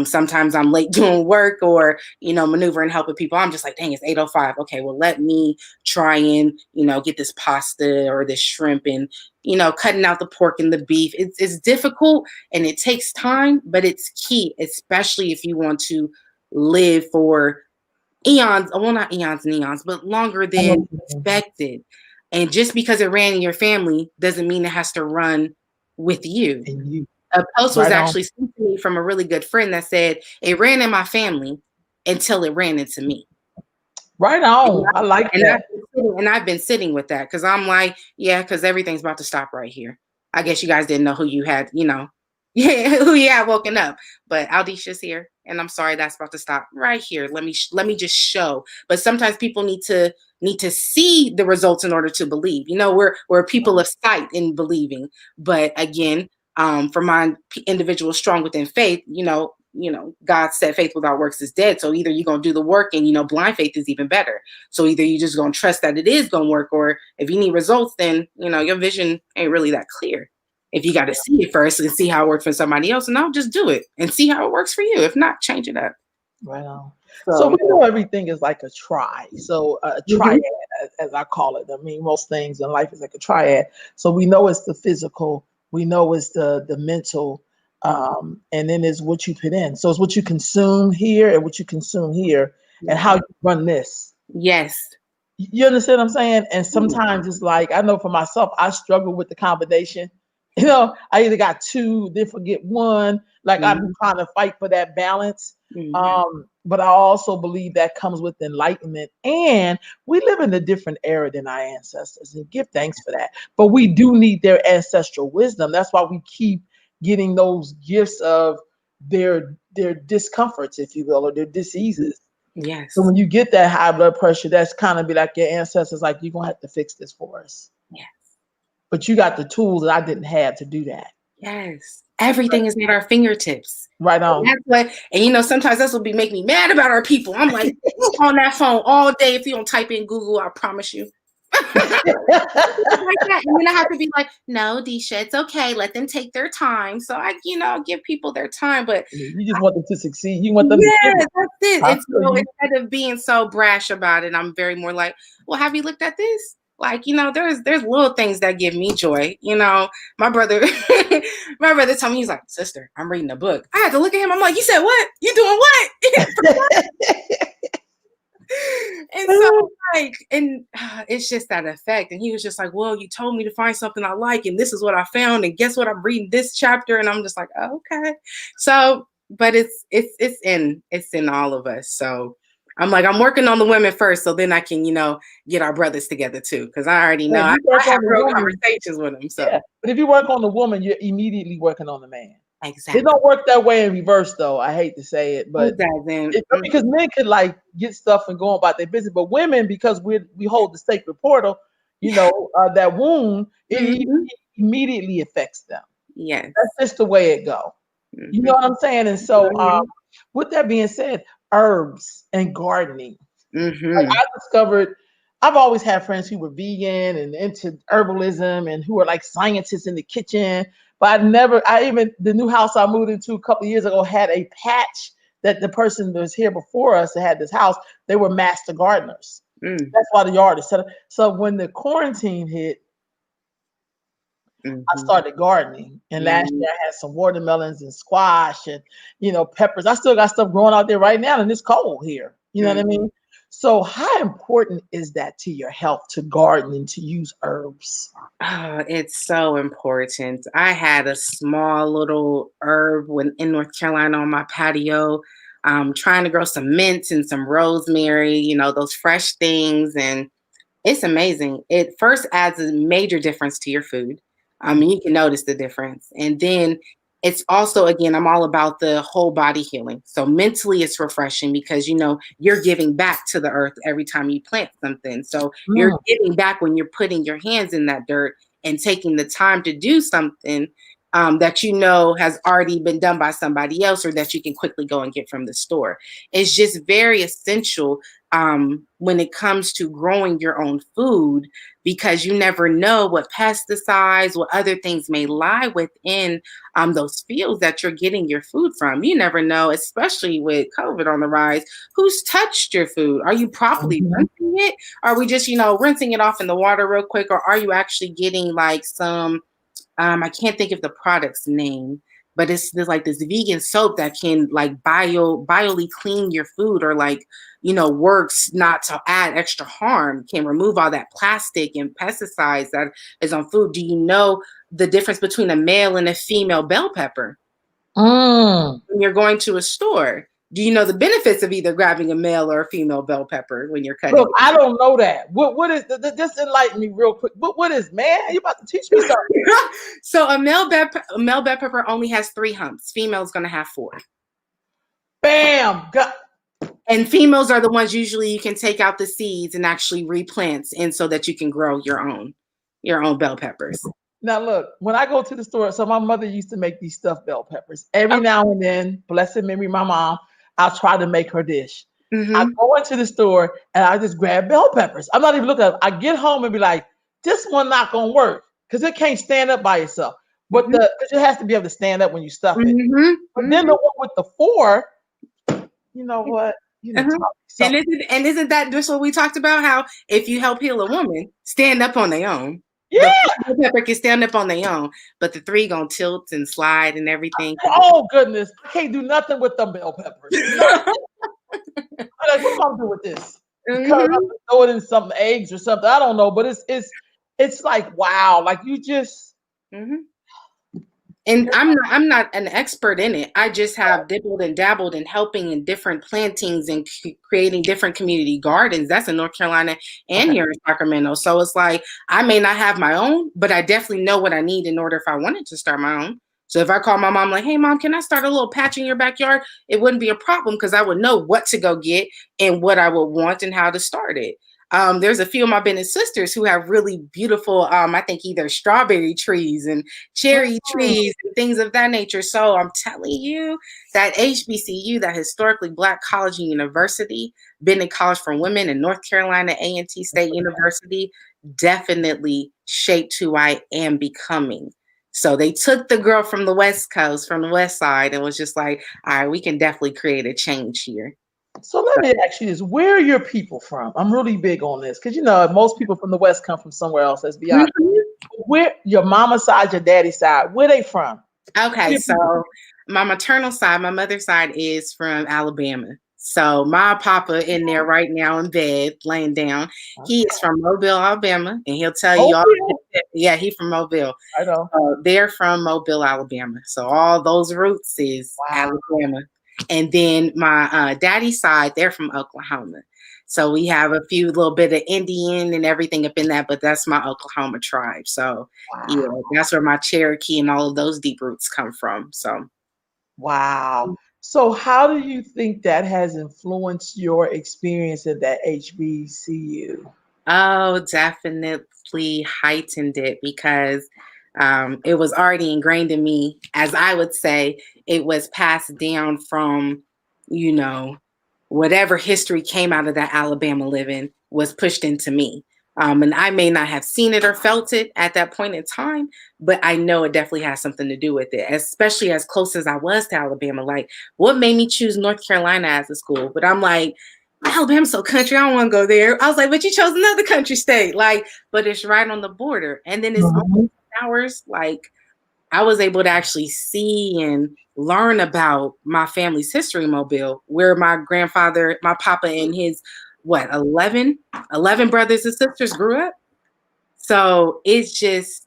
Sometimes I'm late doing work or, maneuvering, helping people. I'm just like, dang, it's 8:05. Okay, well, let me try and, get this pasta or this shrimp and, cutting out the pork and the beef. It's difficult and it takes time, but it's key, especially if you want to live for eons, well, not eons and eons, but longer than expected. And just because it ran in your family doesn't mean it has to run with you. A post was actually sent to me from a really good friend that said, it ran in my family until it ran into me. Right on. I like that. And I've been sitting with that because I'm like, yeah, because everything's about to stop right here. I guess you guys didn't know who you had, who you had woken up. But Aldisha's here. And I'm sorry, that's about to stop right here. Let me just show. But sometimes people need to see the results in order to believe. We're people of sight in believing. But again, for my individual strong within faith, God said faith without works is dead. So either you're going to do the work and, blind faith is even better. So either you just going to trust that it is going to work, or if you need results, then, your vision ain't really that clear. If you got to see it first and see how it works for somebody else, and I'll just do it and see how it works for you. If not, change it up. Right on. So we know everything is like a try. So a triad, as I call it. I mean, most things in life is like a triad. So we know it's the physical, we know it's the mental, and then it's what you put in. So it's what you consume here and what you consume here, and how you run this. Yes. You understand what I'm saying? And sometimes it's like, I know for myself, I struggle with the combination. I either got two, then forget one. Like I'm trying to fight for that balance. but I also believe that comes with enlightenment. And we live in a different era than our ancestors, and give thanks for that. But we do need their ancestral wisdom. That's why we keep getting those gifts of their discomforts, if you will, or their diseases. So Yes. when you get that high blood pressure, that's kind of be like your ancestors, like, you're gonna have to fix this for us. Yes. But you got the tools that I didn't have to do that. Yes. Everything is at our fingertips. Right And on. that's what, and sometimes that's what be making me mad about our people. I'm like, you on that phone all day. If you don't type in Google, I promise you. Like that. And then I have to be like, no, Disha, it's okay. Let them take their time. So I, give people their time. But You just want them to succeed. You want them to yeah, get it. that's it. I It's feel so you. instead of being so brash about it, I'm very more like, well, have you looked at this? Like, there's little things that give me joy. My brother, my brother told me, he's like, sister, I'm reading a book. I had to look at him. I'm like, you said what? You doing what? And so it's just that effect. And he was just like, well, you told me to find something I like, and this is what I found. And guess what? I'm reading this chapter, and I'm just like, oh, okay. So, but it's in all of us. So I'm like, I'm working on the women first, so then I can, get our brothers together too. Cause I already know I have real conversations with them. So yeah. But if you work on the woman, you're immediately working on the man. exactly. It don't work that way in reverse, though. I hate to say it, but because men could like get stuff and go about their business, but women, because we hold the sacred portal, that wound, it immediately affects them. Yes, that's just the way it go. You know what I'm saying? And so, with that being said, herbs and gardening. Like I discovered, I've always had friends who were vegan and into herbalism and who are like scientists in the kitchen. But the new house I moved into a couple of years ago had a patch that the person that was here before us that had this house, they were master gardeners. That's why the yard is set up. So when the quarantine hit, I started gardening. And last year I had some watermelons and squash and, peppers. I still got stuff growing out there right now, and it's cold here. You know what I mean? So how important is that to your health, to garden and to use herbs? Oh, it's so important. I had a small little herb in North Carolina on my patio, trying to grow some mint and some rosemary, those fresh things. And it's amazing. It first adds a major difference to your food. You can notice the difference. And then it's also, again, I'm all about the whole body healing. So mentally it's refreshing because, you're giving back to the earth every time you plant something. So you're giving back when you're putting your hands in that dirt and taking the time to do something that has already been done by somebody else, or that you can quickly go and get from the store. It's just very essential when it comes to growing your own food, because you never know what pesticides, what other things may lie within those fields that you're getting your food from. You never know, especially with COVID on the rise, who's touched your food. Are you properly rinsing it? Are we just, rinsing it off in the water real quick? Or are you actually getting like some, I can't think of the product's name, but there's like this vegan soap that can like bioly clean your food, or like, works not to add extra harm, can remove all that plastic and pesticides that is on food. Do you know the difference between a male and a female bell pepper? When you're going to a store, do you know the benefits of either grabbing a male or a female bell pepper when you're cutting? Look, I don't know that. What is just enlighten me real quick. What is, man? You about to teach me something? So a male bell pepper only has 3 humps. Female's going to have 4. Bam. And females are the ones usually you can take out the seeds and actually replant, and so that you can grow your own bell peppers. Now look, when I go to the store, so my mother used to make these stuffed bell peppers. Every now and then, blessed memory, my mom, I'll try to make her dish. I go into the store and I just grab bell peppers. I'm not even looking at it. I get home and be like, this one not gonna work because it can't stand up by itself. But because it has to be able to stand up when you stuff it. But then the one with the 4, you know what? And isn't that just what we talked about? How if you help heal a woman, stand up on their own. Yeah, the pepper can stand up on their own, but the 3 gonna tilt and slide and everything. Oh goodness, I can't do nothing with them bell peppers. Like, what am I gonna do with this? Because I'm gonna throw it in some eggs or something. I don't know, but it's like wow, like you just. And I'm not an expert in it. I just have dibbled and dabbled in helping in different plantings and creating different community gardens. That's in North Carolina and Okay. here in Sacramento. So it's like I may not have my own, but I definitely know what I need in order if I wanted to start my own. So if I call my mom like, "Hey mom, can I start a little patch in your backyard?" It wouldn't be a problem because I would know what to go get and what I would want and how to start it. There's a few of my Bennett sisters who have really beautiful, I think either strawberry trees and cherry Mm. trees and things of that nature. So I'm telling you that HBCU, that historically Black college and university, Bennett College for Women in North Carolina, A&T State University, definitely shaped who I am becoming. So they took the girl from the West Coast, from the West Side, and was just like, all right, we can definitely create a change here. So let me ask you this: where are your people from? I'm really big on this because most people from the West come from somewhere else. Let's be honest. Mhm. Where your mama's side, your daddy's side, where they from? Okay, so my maternal side, my mother's side is from Alabama. So my papa in there right now in bed, laying down. He is from Mobile, Alabama, and he'll tell you all. Mobile. Yeah, he's from Mobile. I know. They're from Mobile, Alabama. So all those roots is Wow. Alabama. And then my daddy's side, they're from Oklahoma. So we have a few little bit of Indian and everything up in that, but that's my Oklahoma tribe. So yeah, Wow. that's where my Cherokee and all of those deep roots come from. So Wow. So how do you think that has influenced your experience at that HBCU? oh, definitely heightened it because it was already ingrained in me. As I would say, it was passed down from, you know, whatever history came out of that Alabama living was pushed into me. And I may not have seen it or felt it at that point in time, but I know it definitely has something to do with it, especially as close as I was to Alabama. Like, what made me choose North Carolina as a school? But I'm like, Alabama's so country, I don't want to go there. I was like, but you chose another country state. Like, but it's right on the border. And then it's Mhm. hours. Like, I was able to actually see and learn about my family's history in Mobile, where my grandfather, my papa, and his what 11 brothers and sisters grew up. So it's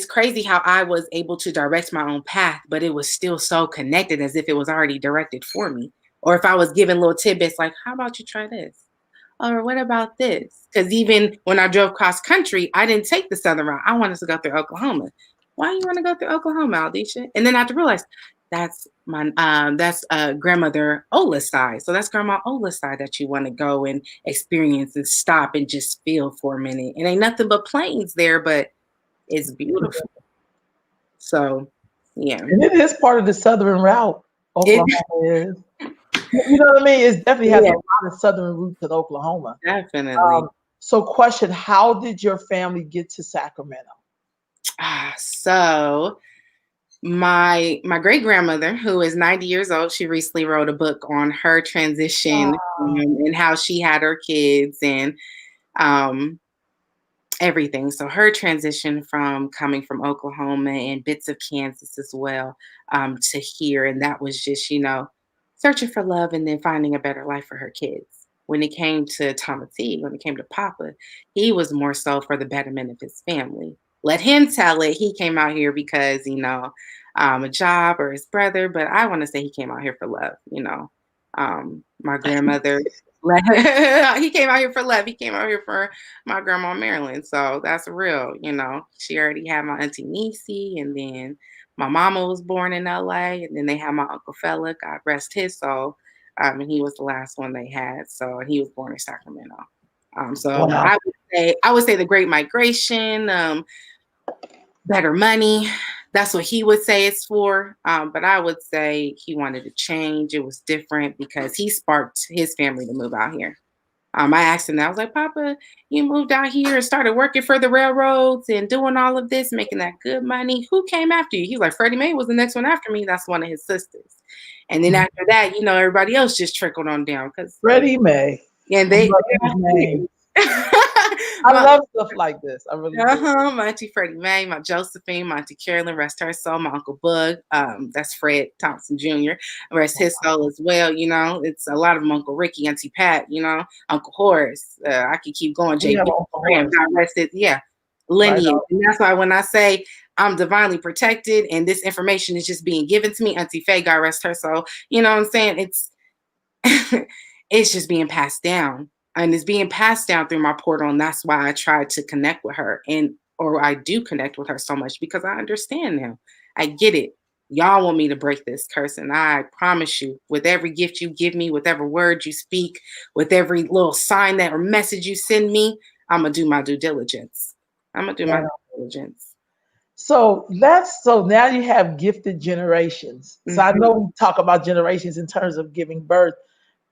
crazy how I was able to direct my own path, but it was still so connected as if it was already directed for me. Or if I was given little tidbits like, how about you try this? Or what about this? Because even when I drove cross country, I didn't take the southern route. I wanted to go through Oklahoma. Why you want to go through Oklahoma, Aldisha? And then I had to realize that's grandmother Ola's side. So that's grandma Ola's side that you want to go and experience and stop and just feel for a minute. And ain't nothing but plains there, but it's beautiful. So yeah. And it is part of the Southern route. It, Oklahoma is. You know what I mean? It definitely has a yeah, lot of Southern roots in Oklahoma. definitely. So question, how did your family get to Sacramento? So my great grandmother, who is 90 years old, she recently wrote a book on her transition and how she had her kids and um, everything. So her transition from coming from Oklahoma and bits of Kansas as well to here, and that was just searching for love and then finding a better life for her kids. When it came to Thomas E, when it came to Papa, he was more so for the betterment of his family. Let him tell it. He came out here because a job or his brother, but I want to say he came out here for love. My grandmother. He came out here for love. He came out here for my grandma Marilyn. So that's real. She already had my auntie Nisi, and then my mama was born in LA, and then they had my uncle Fella, God rest his soul. And he was the last one they had. So he was born in Sacramento. So Wow. I would say the Great Migration, better money. That's what he would say it's for. But I would say he wanted to change. It was different because he sparked his family to move out here. I asked him, I was like, Papa, you moved out here and started working for the railroads and doing all of this, making that good money. Who came after you? He's like, Freddie Mae was the next one after me. That's one of his sisters. And then after that, everybody else just trickled on down because Freddie Mae. and I they love his name. I love stuff like this. I really do. my auntie Freddie Mae, my Josephine, my auntie Carolyn, rest her soul, my uncle Bug, that's Fred Thompson Jr., rest his soul as well. It's a lot of them, Uncle Ricky, Auntie Pat, Uncle Horace. I could keep going. We JB have Uncle Graham, Horace. God rest it. Yeah, I lineage. know. And that's why when I say I'm divinely protected, and this information is just being given to me. Auntie Faye, God rest her soul. You know what I'm saying? It's it's just being passed down, and it's being passed down through my portal, and that's why I try to connect with her, and or I do connect with her so much because I understand now. I get it. Y'all want me to break this curse, and I promise you, with every gift you give me, with every word you speak, with every little sign that or message you send me, I'm gonna do my due diligence. I'm gonna do my Yeah. due diligence. So now you have gifted generations. So I know we talk about generations in terms of giving birth,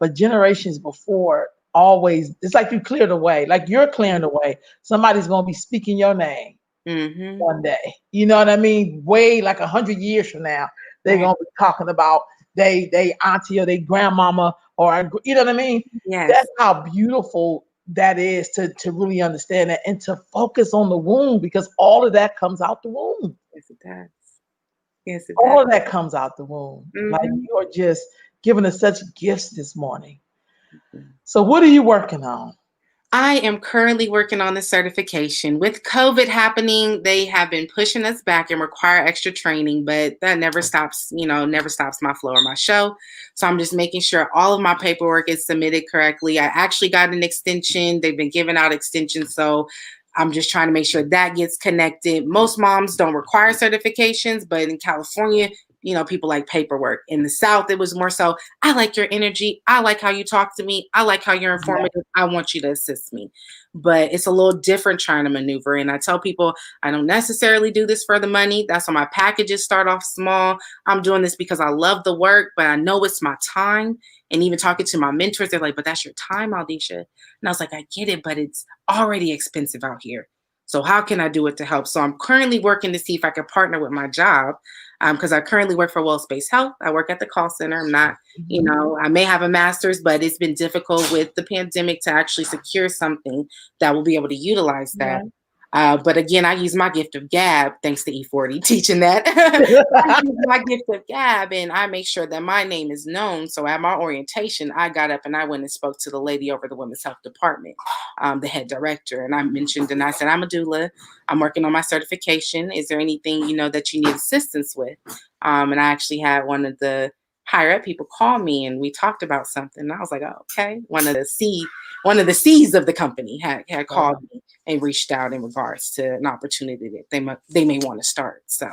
but generations before always, it's like you cleared the way, like you're clearing the way. Somebody's gonna be speaking your name Mm-hmm. one day. You know what I mean? Way like 100 years from now, they're Right. gonna be talking about they auntie or they grandmama or you know what I mean? Yes. That's how beautiful that is to really understand that and to focus on the womb because all of that comes out the womb. Yes, it does. Yes, it All does. of that comes out the womb. Like Mm-hmm. you're just giving us such gifts this morning. Mm-hmm. So what are you working on? I am currently working on the certification. With COVID happening, they have been pushing us back and require extra training, but that never stops, never stops my flow or my show. So I'm just making sure all of my paperwork is submitted correctly. I actually got an extension. They've been giving out extensions. So I'm just trying to make sure that gets connected. Most moms don't require certifications, but in California, people like paperwork. In the South, it was more so, I like your energy. I like how you talk to me. I like how you're informative. I want you to assist me. But it's a little different trying to maneuver. And I tell people, I don't necessarily do this for the money. That's why my packages start off small. I'm doing this because I love the work, but I know it's my time. And even talking to my mentors, they're like, but that's your time, Aldisha. And I was like, I get it, but it's already expensive out here. So how can I do it to help? So I'm currently working to see if I can partner with my job because I currently work for WellSpace Health. I work at the call center. I'm not, I may have a master's, but it's been difficult with the pandemic to actually secure something that will be able to utilize that. But again, I use my gift of gab, thanks to E40 teaching that. I use my gift of gab and I make sure that my name is known. So at my orientation, I got up and I went and spoke to the lady over the women's health department, the head director. And I mentioned, and I said, I'm a doula. I'm working on my certification. Is there anything, that you need assistance with? And I actually had one of the higher up people call me and we talked about something. And I was like, oh, okay. One of the C's of the company had called me and reached out in regards to an opportunity that they may want to start. So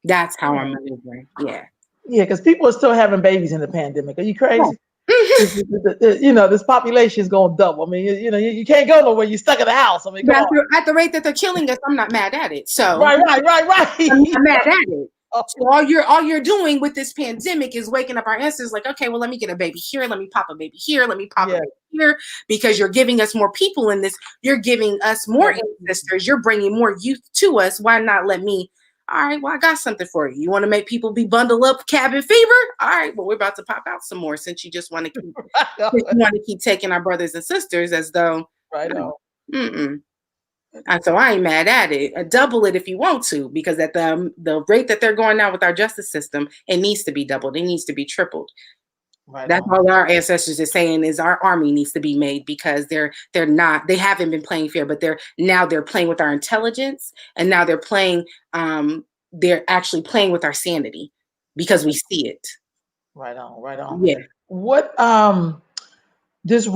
that's how I'm maneuvering. Yeah. Yeah, because people are still having babies in the pandemic. Are you crazy? This population is going to double. I mean, you can't go nowhere. You're stuck in the house. I mean, come on. At the rate that they're killing us, I'm not mad at it. So Right. I'm not mad at it. So all you're doing with this pandemic is waking up our ancestors like, okay, well, let me get a baby here. Let me pop a baby here. Let me pop a baby here. Because you're giving us more people in this. You're giving us more ancestors. You're bringing more youth to us. Why not let me? All right, well, I got something for you. You want to make people be bundled up, cabin fever? All right, well, we're about to pop out some more since you just want to keep taking our brothers and sisters as though. Right on. And so I ain't mad at it. Double it if you want to, because at the rate that they're going now with our justice system, it needs to be doubled. It needs to be tripled. Right. That's all our ancestors are saying is our army needs to be made because they haven't been playing fair, but they're playing with our intelligence, and now they're actually playing with our sanity because we see it. Right on. Yeah. What this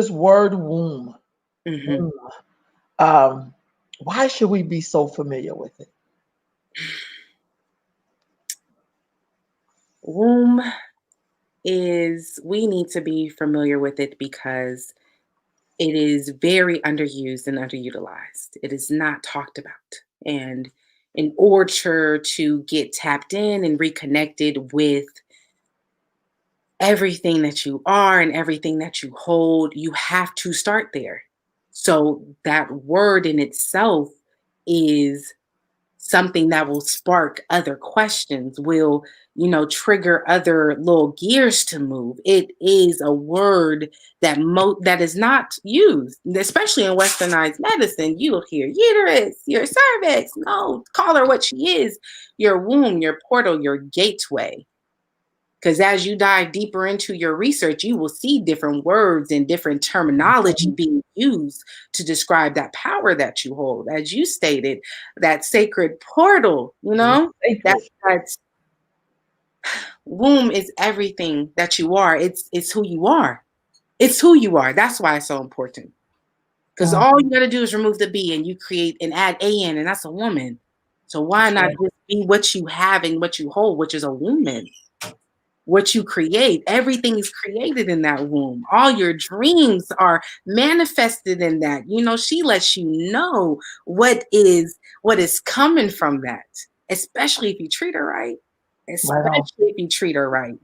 word womb. Why should we be so familiar with it? Womb we need to be familiar with it because it is very underused and underutilized. It is not talked about. And in order to get tapped in and reconnected with everything that you are and everything that you hold, you have to start there. So that word in itself is something that will spark other questions, will, trigger other little gears to move. It is a word that is not used, especially in westernized medicine. You'll hear uterus, your cervix. No, call her what she is. Your womb, your portal, your gateway. Because as you dive deeper into your research, you will see different words and different terminology being used to describe that power that you hold. As you stated, that sacred portal, Sacred. that's womb is everything that you are. It's who you are. It's who you are. That's why it's so important. Because Mm, all you got to do is remove the B and you create and add A in, and that's a woman. So why not sure. just be what you have and what you hold, which is a woman? What you create, everything is created in that womb. All your dreams are manifested in that. She lets you know what is coming from that, especially if you treat her right. Right on. Especially if you treat her right.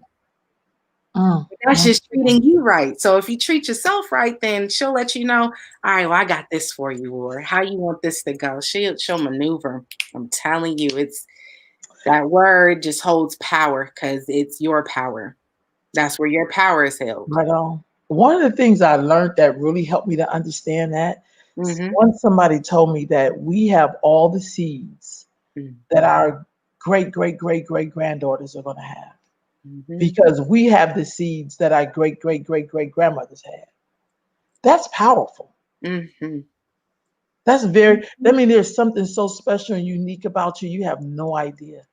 Mm, That's mm. just treating you right. So if you treat yourself right, then she'll let you know, all right, well, I got this for you, or how you want this to go. She'll maneuver. I'm telling you, it's that word just holds power because it's your power. That's where your power is held. Right on. One of the things I learned that really helped me to understand that, Mhm. once somebody told me that we have all the seeds Mm. that our great, great, great, great granddaughters are going to have, Mhm. because we have the seeds that our great, great, great, great grandmothers had. That's powerful. Mhm. That's very, I Mhm. mean, there's something so special and unique about you. You have no idea.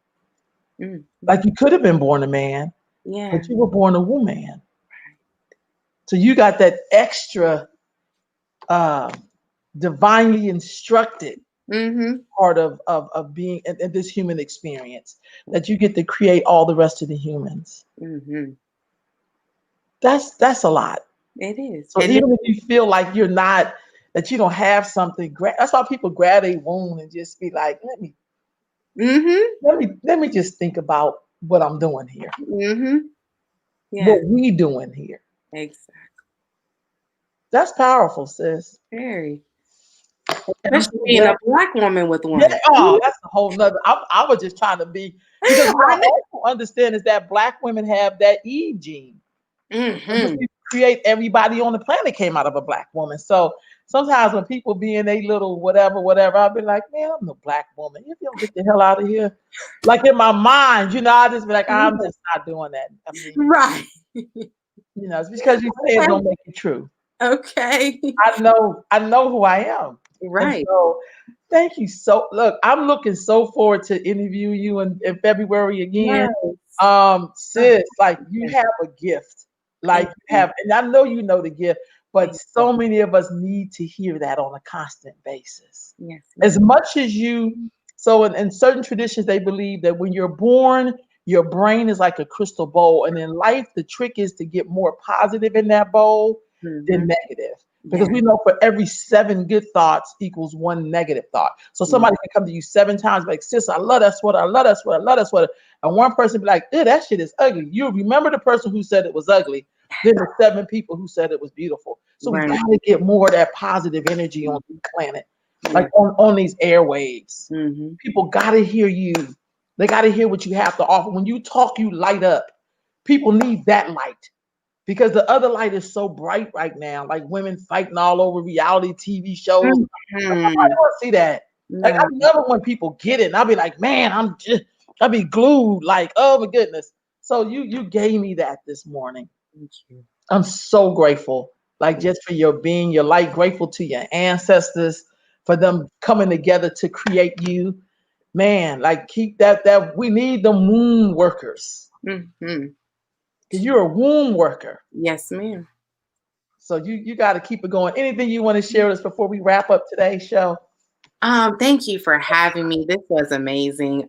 Mhm. Like you could have been born a man, Yeah. but you were born a woman. So you got that extra uh, divinely instructed Mhm. part of being in this human experience, that you get to create all the rest of the humans. Mhm. That's a lot. It is. So And even if you feel like you're not, that you don't have something, that's why people grab a wound and just be like, mhm. let me just think about what I'm doing here, Mhm. Yeah. what we doing here. Exactly. That's powerful, sis. Very. And I'm Especially so being glad. a black woman with Yeah, one. oh, that's a whole nother. I was just trying to be, because what I also understand is that black women have that Eve gene. And Mhm. we create, everybody on the planet came out of a black woman. So sometimes when people be in a little whatever, whatever, I'll be like, man, I'm a black woman. If you don't get the hell out of here. Like in my mind, I just be like, I'm just not doing that. I mean, Right. it's because you say it don't make it true. Okay. I know who I am. And Right. so thank you. So look, I'm looking so forward to interview you in February again. Yes. Sis, like you Okay. have a gift. Like Thank you you. have, and I know you know the gift, but Thank you. so many of us need to hear that on a constant basis. Yes, As ma'am. much as so in certain traditions, they believe that when you're born, your brain is like a crystal bowl. And in life, the trick is to get more positive in that bowl than Mhm. negative. Because Yeah. we know for every 7 good thoughts equals 1 negative thought. So Yeah. somebody can come to you 7 times, like, sis, I love that sweater, I love that sweater, I love that sweater. And one person be like, ew, that shit is ugly. You remember the person who said it was ugly, then the 7 people who said it was beautiful. So we Right. gotta get more of that positive energy on the planet, like Yeah. on these airwaves. Mhm. People gotta hear you. They gotta hear what you have to offer. When you talk, you light up. People need that light, because the other light is so bright right now. Like women fighting all over reality TV shows. Nobody Mhm. want to see that. Like I No. love it when people get it, and I'll be like, man, I'll be glued. Like, oh my goodness. So you gave me that this morning. Thank you. I'm so grateful, like just for your being your light. Grateful to your ancestors for them coming together to create you. Man, like keep that we need the moon workers, Mhm. because you're a womb worker. Yes, ma'am. So you got to keep it going. Anything you want to share with us before we wrap up today's show? Thank you for having me. This was amazing.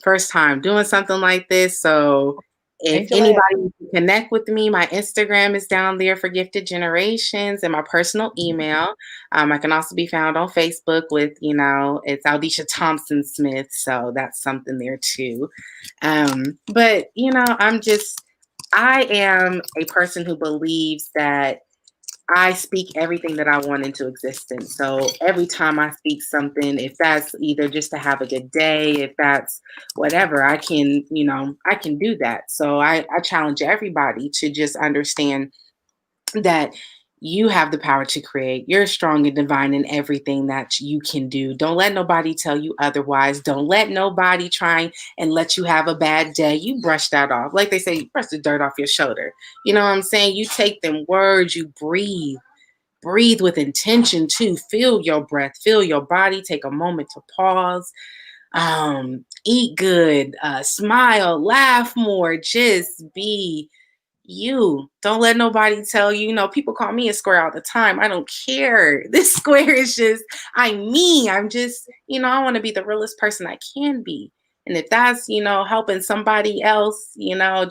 First time doing something like this. So if Angel Ann. anybody wants to connect with me, my Instagram is down there for Gifted Generations and my personal email. I can also be found on Facebook with, it's Aldisha Thompson Smith. So that's something there too. But I am a person who believes that I speak everything that I want into existence. So every time I speak something, if that's either just to have a good day, if that's whatever, I can do that. So I challenge everybody to just understand that you have the power to create. You're strong and divine in everything that you can do. Don't let nobody tell you otherwise. Don't let nobody try and let you have a bad day. You brush that off. Like they say, you brush the dirt off your shoulder. You know what I'm saying? You take them words, you breathe. Breathe with intention too. Feel your breath, feel your body. Take a moment to pause. Eat good, smile, laugh more. Just be you. Don't let nobody tell you. You know, people call me a square all the time. I don't care. This square is just I'm me. I'm just, I want to be the realest person I can be. And if that's, helping somebody else,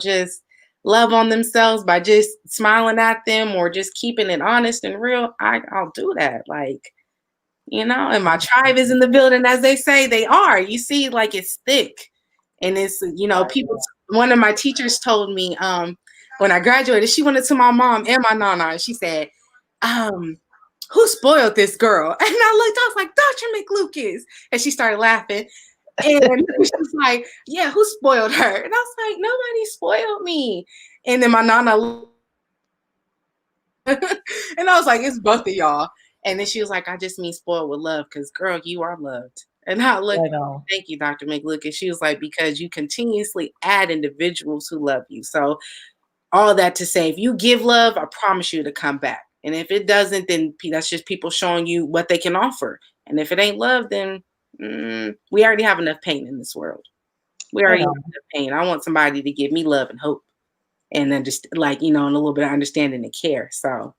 just love on themselves by just smiling at them or just keeping it honest and real, I'll do that. Like, and my tribe is in the building, as they say. They are. You see, like it's thick. And it's, people, one of my teachers told me, when I graduated, she went to my mom and my nana, and she said, who spoiled this girl? And I was like, Dr. McLucas. And she started laughing. And she's like, yeah, who spoiled her? And I was like, nobody spoiled me. And then my nana, and I was like, it's both of y'all. And then she was like, I just mean spoiled with love, because girl, you are loved. And I looked, thank you, Dr. McLucas. She was like, because you continuously add individuals who love you. So all that to say, if you give love, I promise you to come back. And if it doesn't, then that's just people showing you what they can offer. And if it ain't love, then we already have enough pain in this world. We already have enough pain. I want somebody to give me love and hope. And then just and a little bit of understanding and care. So,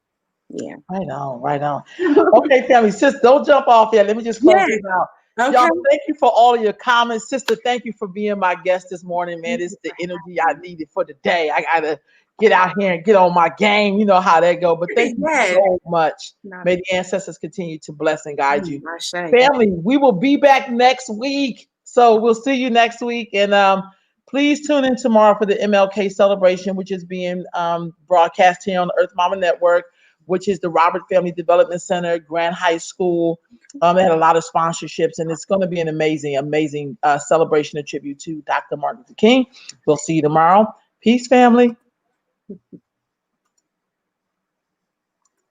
yeah. Right on. Okay, family, sis, don't jump off yet. Let me just close this out. Okay. Y'all, thank you for all of your comments. Sister, thank you for being my guest this morning, man. This is the energy I needed for the day. I got to get out here and get on my game. You know how that go. But thank you so much. May the ancestors continue to bless and guide you. Family, we will be back next week. So we'll see you next week. And please tune in tomorrow for the MLK celebration, which is being broadcast here on the Earth Mama Network, which is the Robert Family Development Center, Grant High School. They had a lot of sponsorships, and it's going to be an amazing celebration, a tribute to Dr. Martin Luther King. We'll see you tomorrow. Peace, family.